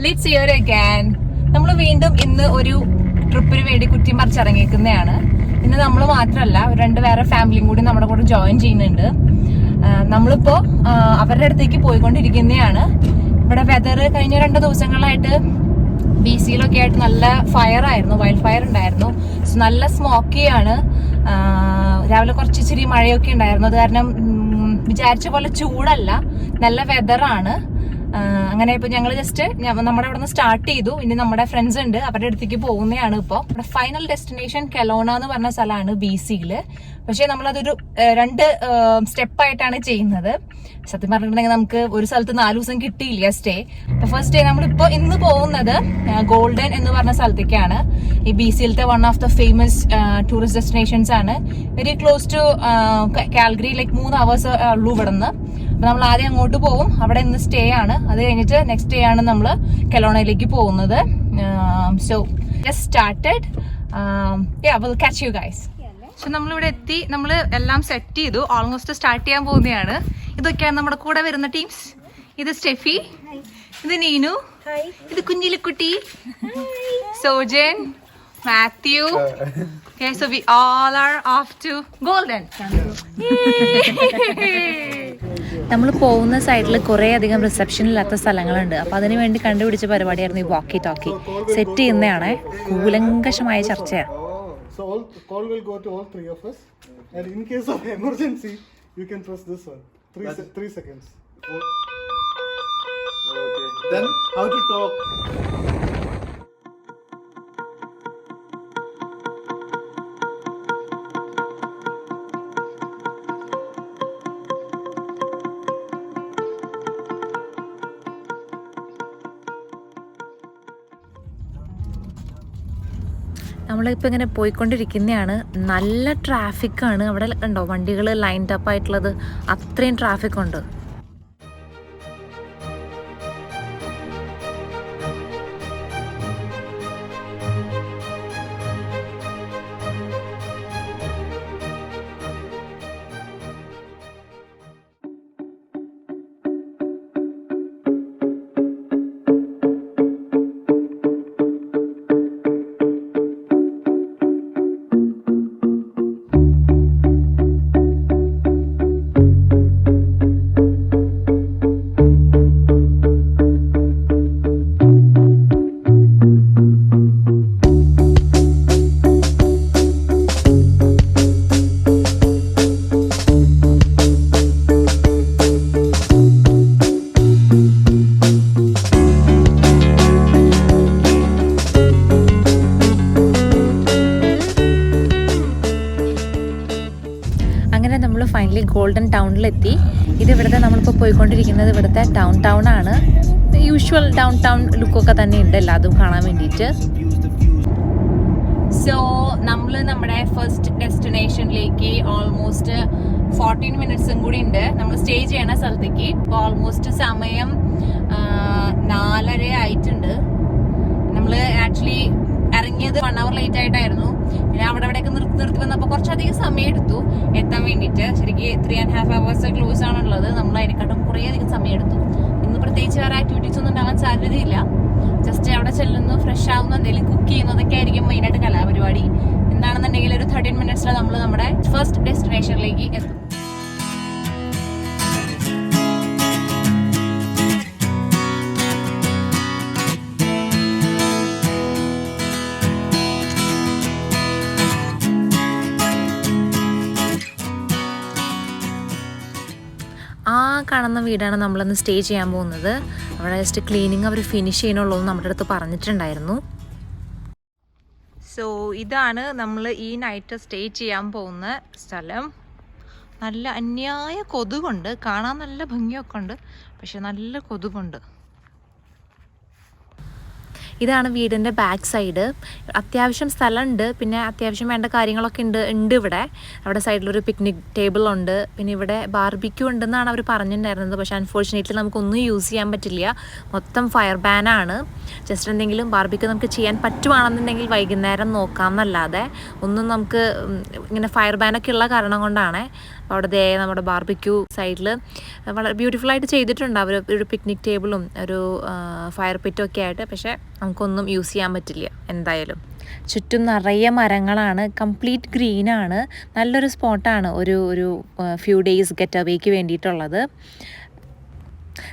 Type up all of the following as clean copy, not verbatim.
Let's here again. നമ്മൾ വീണ്ടും ഇന്ന് ഒരു ട്രിപ്പിന് വേണ്ടി കുറ്റിമറിച്ചിറങ്ങിയിരിക്കുന്നതാണ്. ഇന്ന് നമ്മൾ മാത്രമല്ല, രണ്ട് വേറെ ഫാമിലിയും കൂടി നമ്മുടെ കൂടെ ജോയിൻ ചെയ്യുന്നുണ്ട്. നമ്മളിപ്പോ അവരുടെ അടുത്തേക്ക് പോയിക്കൊണ്ടിരിക്കുന്നതാണ്. ഇവിടെ വെതർ കഴിഞ്ഞ 2 ദിവസങ്ങളായിട്ട് BC-യിലൊക്കെ ആയിട്ട് നല്ല ഫയർ ആയിരുന്നു, വൈൽഡ് ഫയർ ഉണ്ടായിരുന്നു. നല്ല സ്മോക്കിയാണ്. രാവിലെ കുറച്ചിരി മഴയൊക്കെ ഉണ്ടായിരുന്നു. അത് കാരണം വിചാരിച്ച പോലെ ചൂടല്ല, നല്ല വെതറാണ്. അങ്ങനെ ഇപ്പൊ ഞങ്ങൾ ജസ്റ്റ് നമ്മുടെ അവിടെ നിന്ന് സ്റ്റാർട്ട് ചെയ്തു. ഇനി നമ്മുടെ ഫ്രണ്ട്സ് ഉണ്ട്, അവരുടെ അടുത്തേക്ക് പോകുന്നതാണ്. ഇപ്പൊ നമ്മുടെ ഫൈനൽ ഡെസ്റ്റിനേഷൻ കെലോണ എന്ന് പറഞ്ഞ സ്ഥലമാണ് BC-യില്. പക്ഷെ നമ്മളതൊരു 2 സ്റ്റെപ്പായിട്ടാണ് ചെയ്യുന്നത്. സത്യം പറഞ്ഞിട്ടുണ്ടെങ്കിൽ നമുക്ക് ഒരു സ്ഥലത്ത് 4 ദിവസം കിട്ടിയില്ല സ്റ്റേ. ഫസ്റ്റ് ഡേ നമ്മളിപ്പോ ഇന്ന് പോകുന്നത് ഗോൾഡൻ എന്ന് പറഞ്ഞ സ്ഥലത്തേക്കാണ്. ഈ BC-യിലത്തെ one of the famous tourist destinations ആണ്. Very close to Calgary, like 3 hours ഉള്ളൂ ഇവിടെ നിന്ന്. അപ്പൊ നമ്മൾ ആദ്യം അങ്ങോട്ട് പോകും, അവിടെ ഇന്ന് സ്റ്റേ ആണ്. അത് കഴിഞ്ഞിട്ട് നെക്സ്റ്റ് ഡേ ആണ് നമ്മൾ കെലോണയിലേക്ക് പോകുന്നത്. So just started. Will catch you guys. പക്ഷെ നമ്മളിവിടെ എത്തി, നമ്മൾ എല്ലാം സെറ്റ് ചെയ്തു, ഓൾമോസ്റ്റ് സ്റ്റാർട്ട് ചെയ്യാൻ പോകുന്നതാണ്. ഇതൊക്കെയാണ് നമ്മുടെ കൂടെ വരുന്ന ടീംസ്. ഇത് സ്റ്റെഫി, ഇത് നീനു, ഇത് കുഞ്ഞിലിക്കുട്ടി, Sojan, Mathew. Okay, so we all are off to Golden. നമ്മൾ പോകുന്ന സൈഡിൽ കുറേ അധികം റിസപ്ഷൻ ഇല്ലാത്ത സ്ഥലങ്ങളുണ്ട്. അപ്പോൾ അതിനു വേണ്ടി കണ്ടുപിടിച്ച പരിപാടിയായിരുന്നു ഈ വാക്കി ടോക്കി. സെറ്റ് ചെയ്യുന്നതാണ്. കൂലങ്കഷമായ ചർച്ചയാണ്. So all call will go to all 3 of us, and in case of emergency, you can press this one. 3 seconds. Okay. Then how to talk? നമ്മളിപ്പോൾ ഇങ്ങനെ പോയിക്കൊണ്ടിരിക്കുന്നതാണ്. നല്ല ട്രാഫിക്കാണ് അവിടെ. കണ്ടോ വണ്ടികൾ ലൈൻഡ് അപ്പ് ആയിട്ടുള്ളത്, അത്രയും ട്രാഫിക് ഉണ്ട്. ഫൈനലി ഗോൾഡൻ ടൗണിലെത്തി. ഇത് ഇവിടുത്തെ നമ്മളിപ്പോൾ പോയിക്കൊണ്ടിരിക്കുന്നത് ഇവിടുത്തെ ടൗൺ ആണ്. യൂഷ്വൽ ടൗൺ ലുക്കൊക്കെ തന്നെ ഉണ്ട് എല്ലാതും കാണാൻ വേണ്ടിയിട്ട്. സോ നമ്മൾ നമ്മുടെ ഫസ്റ്റ് ഡെസ്റ്റിനേഷനിലേക്ക് ഓൾമോസ്റ്റ് 14 minutes കൂടി ഉണ്ട് നമ്മൾ സ്റ്റേ ചെയ്യണ സ്ഥലത്തേക്ക്. ഇപ്പോൾ ഓൾമോസ്റ്റ് സമയം 4:30 ആയിട്ടുണ്ട്. നമ്മൾ ആക്ച്വലി ഇറങ്ങിയത് 1 hour ലേറ്റ് ആയിട്ടായിരുന്നു. പിന്നെ അവിടെയൊക്കെ നിർത്തി വന്നപ്പോൾ കുറച്ചധികം സമയം എടുത്തു എത്താൻ വേണ്ടിയിട്ട്. ശരിക്കും 3.5 hours ക്ലോസ് ആണുള്ളത്. നമ്മൾ അതിനെക്കാട്ടും കുറേ അധികം സമയം എടുത്തു. ഇന്ന് പ്രത്യേകിച്ച് വേറെ ആക്ടിവിറ്റീസ് ഒന്നും ഉണ്ടാകാൻ സാധ്യതയില്ല. ജസ്റ്റ് അവിടെ ചെല്ലുന്നു, ഫ്രഷ് ആവുന്നു, എന്തെങ്കിലും കുക്ക് ചെയ്യുന്നതൊക്കെ ആയിരിക്കും മെയിനായിട്ട് കലാപരിപാടി. എന്താണെന്നുണ്ടെങ്കിൽ ഒരു 13 minutes നമ്മൾ നമ്മുടെ ഫസ്റ്റ് ഡെസ്റ്റിനേഷനിലേക്ക് എത്തും. കാണുന്ന വീടാണ് നമ്മളിന്ന് സ്റ്റേ ചെയ്യാൻ പോകുന്നത്. അവിടെ ജസ്റ്റ് ക്ലീനിങ് അവർ ഫിനിഷ് ചെയ്യണുള്ളൂ എന്ന് നമ്മുടെ അടുത്ത് പറഞ്ഞിട്ടുണ്ടായിരുന്നു. സോ ഇതാണ് നമ്മൾ ഈ നൈറ്റ് സ്റ്റേ ചെയ്യാൻ പോകുന്ന സ്ഥലം. നല്ല അന്യായ കൊതുകുണ്ട്. കാണാൻ നല്ല ഭംഗിയൊക്കെ ഉണ്ട്, പക്ഷെ നല്ല കൊതുകുണ്ട്. ഇതാണ് വീടിൻ്റെ ബാക്ക് സൈഡ്. അത്യാവശ്യം സ്ഥലമുണ്ട്, പിന്നെ അത്യാവശ്യം വേണ്ട കാര്യങ്ങളൊക്കെ ഉണ്ട് ഇവിടെ. അവിടെ സൈഡിലൊരു പിക്നിക് ടേബിൾ ഉണ്ട്, പിന്നെ ഇവിടെ ബാർബിക്യൂ ഉണ്ടെന്നാണ് അവർ പറഞ്ഞിട്ടുണ്ടായിരുന്നത്. പക്ഷേ അൺഫോർച്ചുനേറ്റ്ലി നമുക്കൊന്നും യൂസ് ചെയ്യാൻ പറ്റില്ല, മൊത്തം ഫയർ ബാനാണ്. ജസ്റ്റ് എന്തെങ്കിലും ബാർബിക്യൂ നമുക്ക് ചെയ്യാൻ പറ്റുവാണെന്നുണ്ടെങ്കിൽ വൈകുന്നേരം നോക്കാം എന്നല്ലാതെ ഒന്നും നമുക്ക് ഇങ്ങനെ ഫയർ ബാനൊക്കെ ഉള്ള കാരണം കൊണ്ടാണ്. അവിടെ നമ്മുടെ ബാർബിക്യൂ സൈഡിൽ വളരെ ബ്യൂട്ടിഫുള്ളായിട്ട് ചെയ്തിട്ടുണ്ട് അവർ. ഒരു പിക്നിക് ടേബിളും ഒരു ഫയർ പിറ്റും ഒക്കെ ആയിട്ട്. പക്ഷേ നമുക്കൊന്നും യൂസ് ചെയ്യാൻ പറ്റില്ല എന്തായാലും. ചുറ്റും നിറയെ മരങ്ങളാണ്, കംപ്ലീറ്റ് ഗ്രീനാണ്. നല്ലൊരു സ്പോട്ടാണ് ഒരു ഫ്യൂ ഡേയ്സ് ഗെറ്റ് അവേക്ക് വേണ്ടിയിട്ടുള്ളത്.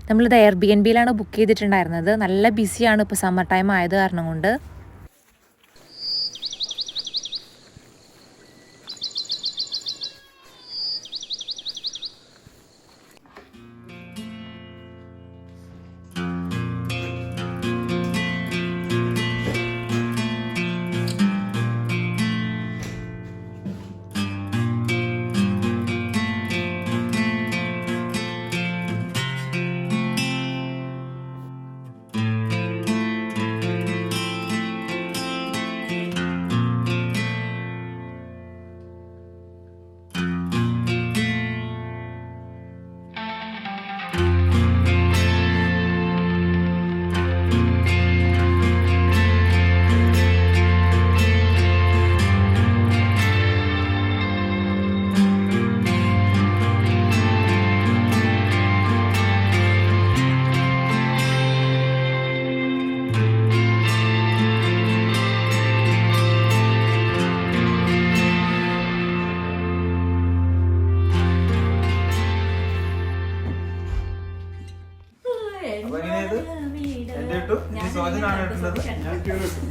നമ്മളിത് എയർബിഎൻബിയിലാണ് ബുക്ക് ചെയ്തിട്ടുണ്ടായിരുന്നത്. നല്ല ബിസിയാണ് ഇപ്പോൾ സമ്മർ ടൈം ആയത് കാരണം കൊണ്ട്.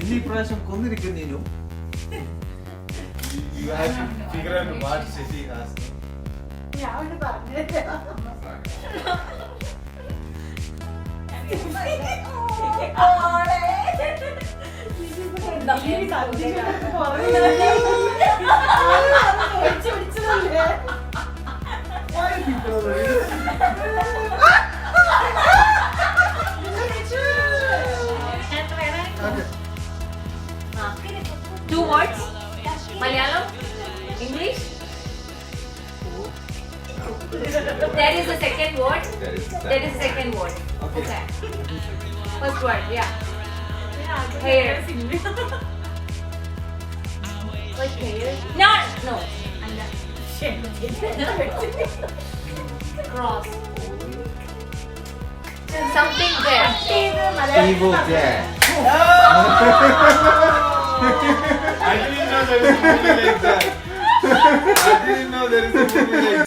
ഇനി ഇപ്രാവശ്യം കൊന്നിരിക്കുന്നതിനും Two words. Malayalam, English. That is the second word. That is the second word. Okay. First word, yeah. Hair. What hair? No. Cross. Something there. evil dad. I didn't know there is a movie like that. I didn't know there is a movie like that.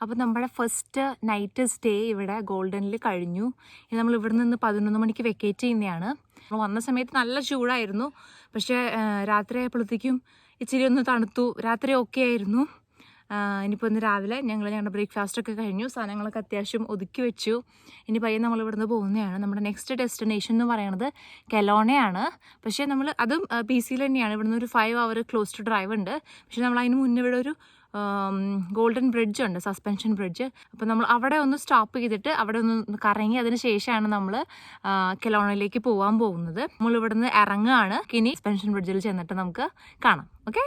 അപ്പോൾ നമ്മുടെ first night stay ഇവിടെ ഗോൾഡനിൽ കഴിഞ്ഞു. ഇനി നമ്മൾ ഇവിടെ നിന്ന് 11 മണിക്ക് vacate ചെയ്യുന്നതാണ്. നമ്മൾ വന്ന സമയത്ത് നല്ല ചൂടായിരുന്നു, പക്ഷേ രാത്രി ആയപ്പോഴത്തേക്കും ഇച്ചിരി ഒന്ന് തണുത്തു. രാത്രി ഓക്കെ ആയിരുന്നു. ഇനിയിപ്പോൾ ഇന്ന് രാവിലെ ഞങ്ങളുടെ ബ്രേക്ക്ഫാസ്റ്റൊക്കെ കഴിഞ്ഞു, സാധനങ്ങളൊക്കെ അത്യാവശ്യം ഒതുക്കി വെച്ചു. ഇനി പയ്യെ നമ്മൾ ഇവിടുന്ന് പോകുന്നതാണ്. നമ്മുടെ നെക്സ്റ്റ് ഡെസ്റ്റിനേഷൻ എന്ന് പറയുന്നത് കെലോണയാണ്. പക്ഷേ നമ്മൾ അതും PC-യിൽ തന്നെയാണ്. ഇവിടുന്ന് ഒരു 5 hour ക്ലോസ് ടു ഡ്രൈവ് ഉണ്ട്. പക്ഷേ നമ്മൾ അതിന് മുന്നേ ഇവിടെ ഒരു ഗോൾഡൻ ബ്രിഡ്ജ് ഉണ്ട്, സസ്പെൻഷൻ ബ്രിഡ്ജ്. അപ്പോൾ നമ്മൾ അവിടെ ഒന്ന് സ്റ്റോപ്പ് ചെയ്തിട്ട് അവിടെ ഒന്ന് കറങ്ങി അതിന് ശേഷമാണ് നമ്മൾ കെലോണയിലേക്ക് പോകാൻ പോകുന്നത്. നമ്മൾ ഇവിടുന്ന് ഇറങ്ങുകയാണ്. ഇനി സസ്പെൻഷൻ ബ്രിഡ്ജിൽ ചെന്നിട്ട് നമുക്ക് കാണാം. ഓക്കെ,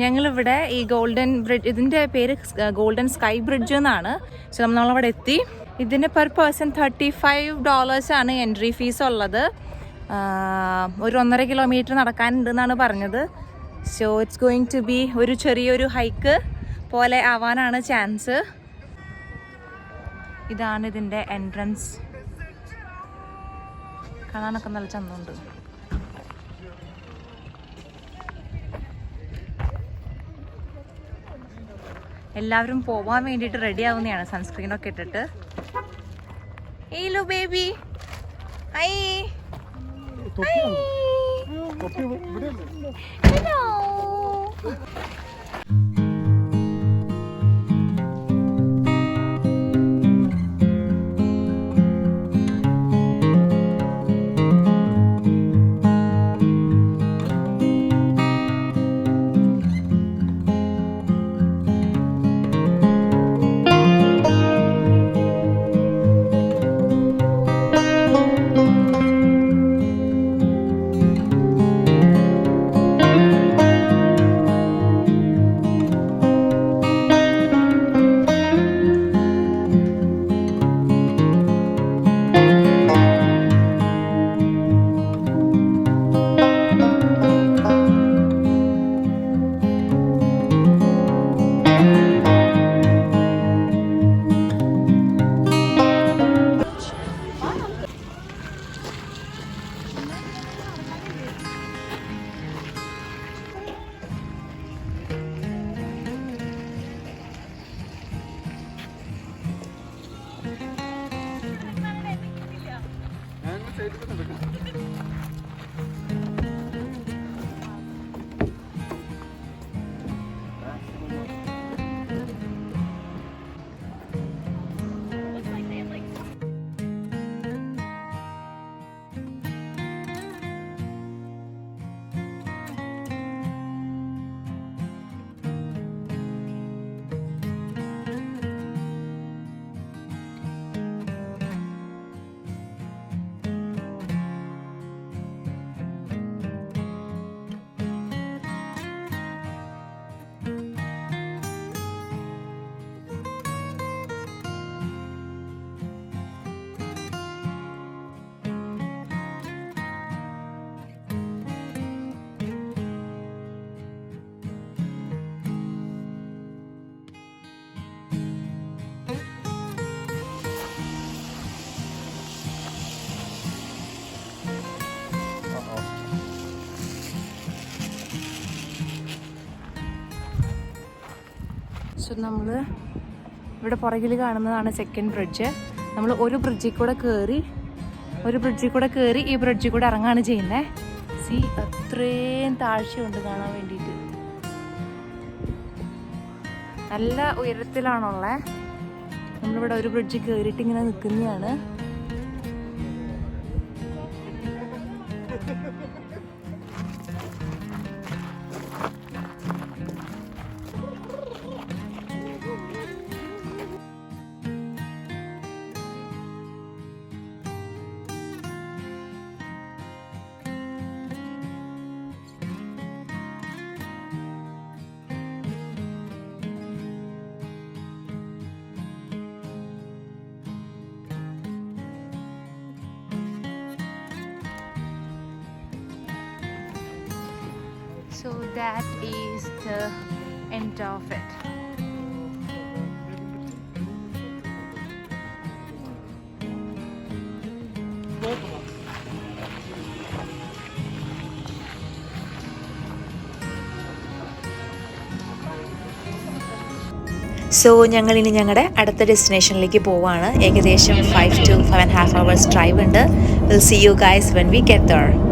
ഞങ്ങളിവിടെ ഈ ഗോൾഡൻ ബ്രിഡ്ജ്, ഇതിൻ്റെ പേര് ഗോൾഡൻ സ്കൈ ബ്രിഡ്ജ് എന്നാണ്. സോ നമ്മളവിടെ എത്തി. ഇതിന് പെർ പേഴ്സൺ $35 ആണ് എൻട്രി ഫീസ് ഉള്ളത്. ഒരു 1.5 കിലോമീറ്റർ നടക്കാനുണ്ടെന്നാണ് പറഞ്ഞത്. So it's going to be ഒരു ചെറിയൊരു ഹൈക്ക് പോലെ ആവാനാണ് ചാൻസ്. ഇതാണ് ഇതിൻ്റെ എൻട്രൻസ്. കാണാനൊക്കെ നല്ല ചന്തമുണ്ട്. എല്ലാവരും പോവാൻ വേണ്ടിയിട്ട് റെഡി ആവുന്നതാണ്, സൺസ്ക്രീനൊക്കെ ഇട്ടിട്ട്. Hello baby, high hello. So നമ്മൾ ഇവിടെ പുറകിൽ കാണുന്നതാണ് സെക്കൻഡ് ബ്രിഡ്ജ്. നമ്മൾ ഒരു ബ്രിഡ്ജിൽ കൂടെ കയറി ഈ ബ്രിഡ്ജിൽ കൂടെ ഇറങ്ങാണ് ചെയ്യുന്നത്. സി അത്രയും താഴ്ചയുണ്ട് കാണാൻ വേണ്ടിയിട്ട്. നല്ല ഉയരത്തിലാണുള്ളത്. നമ്മളിവിടെ ഒരു ബ്രിഡ്ജിൽ കയറിയിട്ട് ഇങ്ങനെ നിൽക്കുന്നതാണ്. So that is the end of it. So ഞങ്ങൾ ഇനി ഞങ്ങളുടെ അടുത്ത ഡെസ്റ്റിനേഷനിലേക്ക് പോവാണ്. ഏകദേശം 5 to 5.5 hours ഡ്രൈവ് ഉണ്ട്. Will see you guys when we get there.